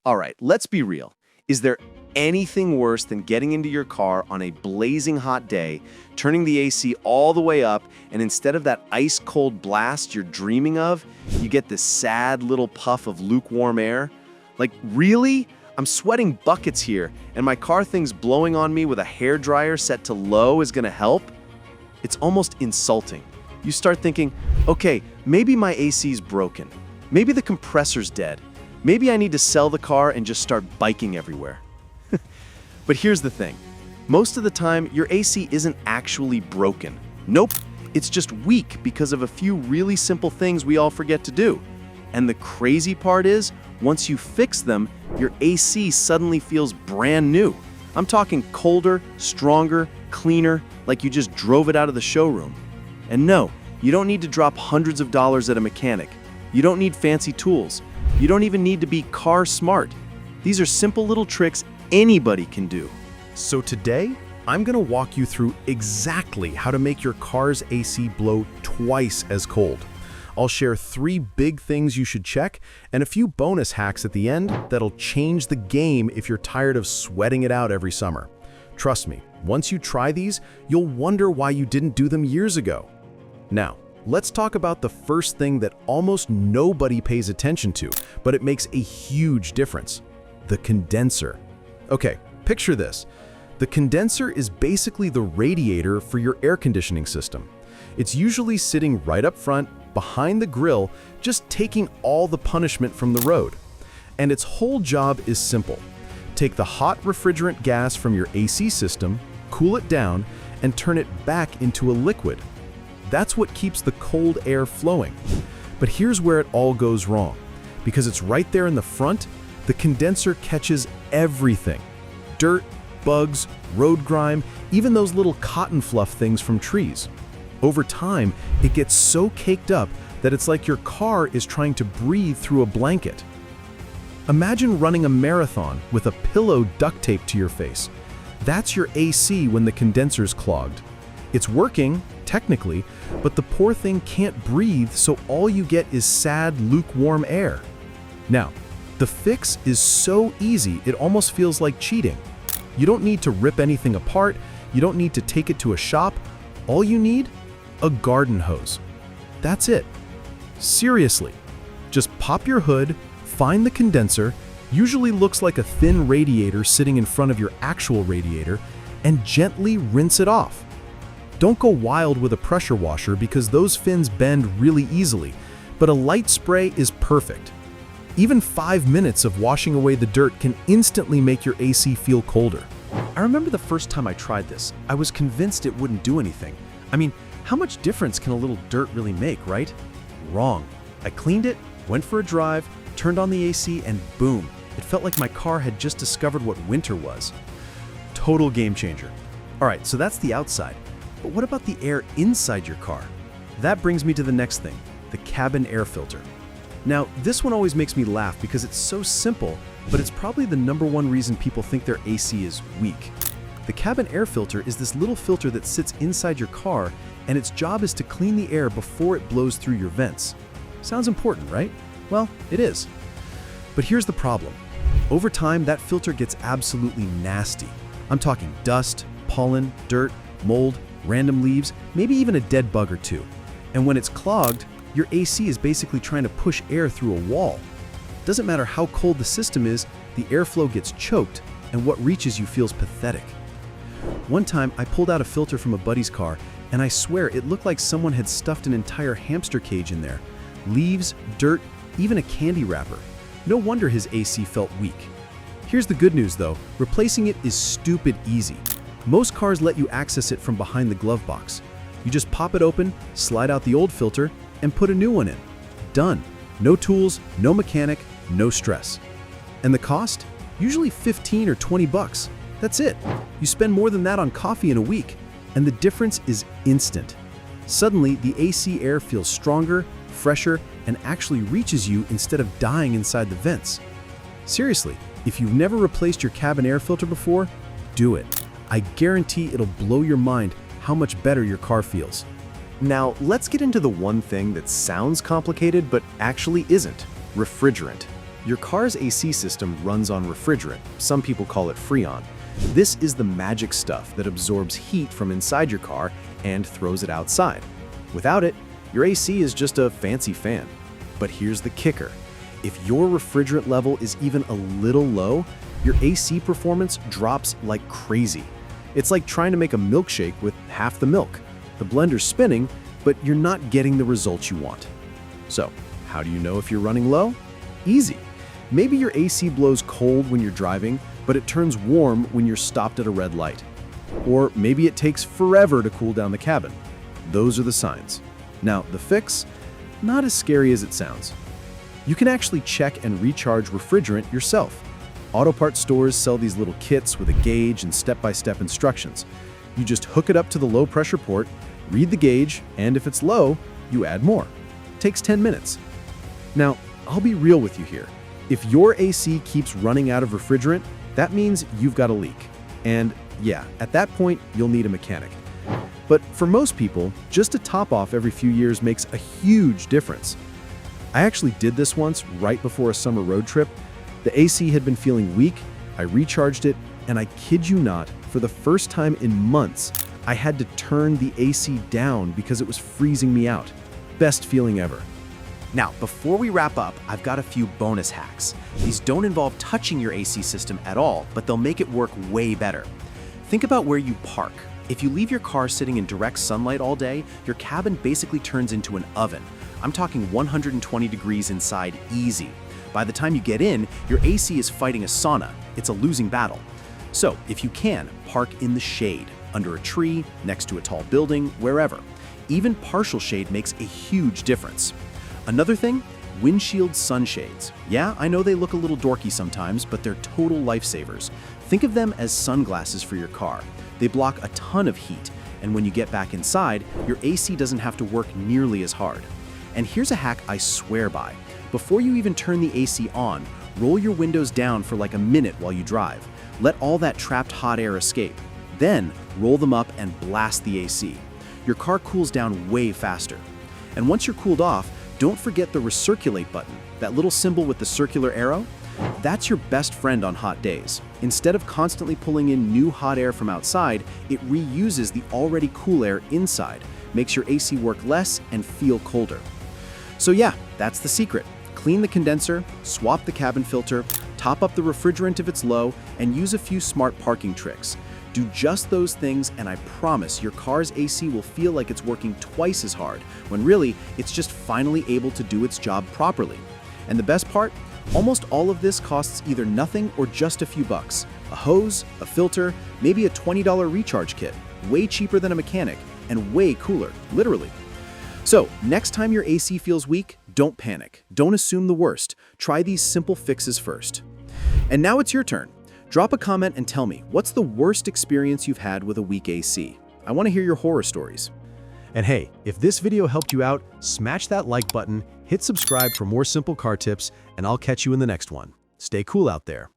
All right, let's be real. Is there anything worse than getting into your car on a blazing hot day, turning the AC all the way up, and instead of that ice-cold blast you're dreaming of, you get this sad little puff of lukewarm air? Like, really? I'm sweating buckets here, and my car thing's blowing on me with a hairdryer set to low is gonna help? It's almost insulting. You start thinking, okay, maybe my AC's broken. Maybe the compressor's dead. Maybe I need to sell the car and just start biking everywhere. But here's the thing. Most of the time, your AC isn't actually broken. Nope, it's just weak because of a few really simple things we all forget to do. And the crazy part is, once you fix them, your AC suddenly feels brand new. I'm talking colder, stronger, cleaner, like you just drove it out of the showroom. And no, you don't need to drop hundreds of dollars at a mechanic. You don't need fancy tools. You don't even need to be car smart. These are simple little tricks anybody can do. So today, I'm going to walk you through exactly how to make your car's AC blow twice as cold. I'll share 3 big things you should check and a few bonus hacks at the end that'll change the game if you're tired of sweating it out every summer. Trust me, once you try these, you'll wonder why you didn't do them years ago. Now, let's talk about the first thing that almost nobody pays attention to, but it makes a huge difference: the condenser. Okay, picture this. The condenser is basically the radiator for your air conditioning system. It's usually sitting right up front, behind the grill, just taking all the punishment from the road. And its whole job is simple. Take the hot refrigerant gas from your AC system, cool it down, and turn it back into a liquid. That's what keeps the cold air flowing. But here's where it all goes wrong. Because it's right there in the front, the condenser catches everything. Dirt, bugs, road grime, even those little cotton fluff things from trees. Over time, it gets so caked up that it's like your car is trying to breathe through a blanket. Imagine running a marathon with a pillow duct taped to your face. That's your AC when the condenser's clogged. It's working, technically, but the poor thing can't breathe, so all you get is sad, lukewarm air. Now, the fix is so easy, it almost feels like cheating. You don't need to rip anything apart, you don't need to take it to a shop. All you need? A garden hose. That's it. Seriously. Just pop your hood, find the condenser, usually looks like a thin radiator sitting in front of your actual radiator, and gently rinse it off. Don't go wild with a pressure washer because those fins bend really easily, but a light spray is perfect. Even 5 minutes of washing away the dirt can instantly make your AC feel colder. I remember the first time I tried this, I was convinced it wouldn't do anything. I mean, how much difference can a little dirt really make, right? Wrong. I cleaned it, went for a drive, turned on the AC, and boom, it felt like my car had just discovered what winter was. Total game changer. All right, so that's the outside. But what about the air inside your car? That brings me to the next thing, the cabin air filter. Now, this one always makes me laugh because it's so simple, but it's probably the #1 reason people think their AC is weak. The cabin air filter is this little filter that sits inside your car, and its job is to clean the air before it blows through your vents. Sounds important, right? Well, it is. But here's the problem. Over time, that filter gets absolutely nasty. I'm talking dust, pollen, dirt, mold, random leaves, maybe even a dead bug or two. And when it's clogged, your AC is basically trying to push air through a wall. Doesn't matter how cold the system is, the airflow gets choked, and what reaches you feels pathetic. One time, I pulled out a filter from a buddy's car, and I swear it looked like someone had stuffed an entire hamster cage in there. Leaves, dirt, even a candy wrapper. No wonder his AC felt weak. Here's the good news though, replacing it is stupid easy. Most cars let you access it from behind the glove box. You just pop it open, slide out the old filter, and put a new one in. Done. No tools, no mechanic, no stress. And the cost? Usually 15 or 20 bucks. That's it. You spend more than that on coffee in a week, and the difference is instant. Suddenly, the AC air feels stronger, fresher, and actually reaches you instead of dying inside the vents. Seriously, if you've never replaced your cabin air filter before, do it. I guarantee it'll blow your mind how much better your car feels. Now, let's get into the one thing that sounds complicated but actually isn't: refrigerant. Your car's AC system runs on refrigerant. Some people call it freon. This is the magic stuff that absorbs heat from inside your car and throws it outside. Without it, your AC is just a fancy fan. But here's the kicker. If your refrigerant level is even a little low, your AC performance drops like crazy. It's like trying to make a milkshake with half the milk. The blender's spinning, but you're not getting the results you want. So, how do you know if you're running low? Easy. Maybe your AC blows cold when you're driving, but it turns warm when you're stopped at a red light. Or maybe it takes forever to cool down the cabin. Those are the signs. Now, the fix? Not as scary as it sounds. You can actually check and recharge refrigerant yourself. Auto parts stores sell these little kits with a gauge and step-by-step instructions. You just hook it up to the low-pressure port, read the gauge, and if it's low, you add more. Takes 10 minutes. Now, I'll be real with you here. If your AC keeps running out of refrigerant, that means you've got a leak. And yeah, at that point, you'll need a mechanic. But for most people, just a top off every few years makes a huge difference. I actually did this once right before a summer road trip. The AC had been feeling weak, I recharged it, and I kid you not, for the first time in months, I had to turn the AC down because it was freezing me out. Best feeling ever. Now, before we wrap up, I've got a few bonus hacks. These don't involve touching your AC system at all, but they'll make it work way better. Think about where you park. If you leave your car sitting in direct sunlight all day, your cabin basically turns into an oven. I'm talking 120 degrees inside easy. By the time you get in, your AC is fighting a sauna. It's a losing battle. So, if you can, park in the shade, under a tree, next to a tall building, wherever. Even partial shade makes a huge difference. Another thing, windshield sunshades. Yeah, I know they look a little dorky sometimes, but they're total lifesavers. Think of them as sunglasses for your car. They block a ton of heat, and when you get back inside, your AC doesn't have to work nearly as hard. And here's a hack I swear by. Before you even turn the AC on, roll your windows down for like a minute while you drive. Let all that trapped hot air escape. Then, roll them up and blast the AC. Your car cools down way faster. And once you're cooled off, don't forget the recirculate button, that little symbol with the circular arrow. That's your best friend on hot days. Instead of constantly pulling in new hot air from outside, it reuses the already cool air inside, makes your AC work less and feel colder. So yeah, that's the secret. Clean the condenser, swap the cabin filter, top up the refrigerant if it's low, and use a few smart parking tricks. Do just those things and I promise your car's AC will feel like it's working twice as hard, when really, it's just finally able to do its job properly. And the best part? Almost all of this costs either nothing or just a few bucks. A hose, a filter, maybe a $20 recharge kit. Way cheaper than a mechanic, and way cooler, literally. So, next time your AC feels weak, don't panic. Don't assume the worst. Try these simple fixes first. And now it's your turn. Drop a comment and tell me, what's the worst experience you've had with a weak AC? I want to hear your horror stories. And hey, if this video helped you out, smash that like button, hit subscribe for more simple car tips, and I'll catch you in the next one. Stay cool out there.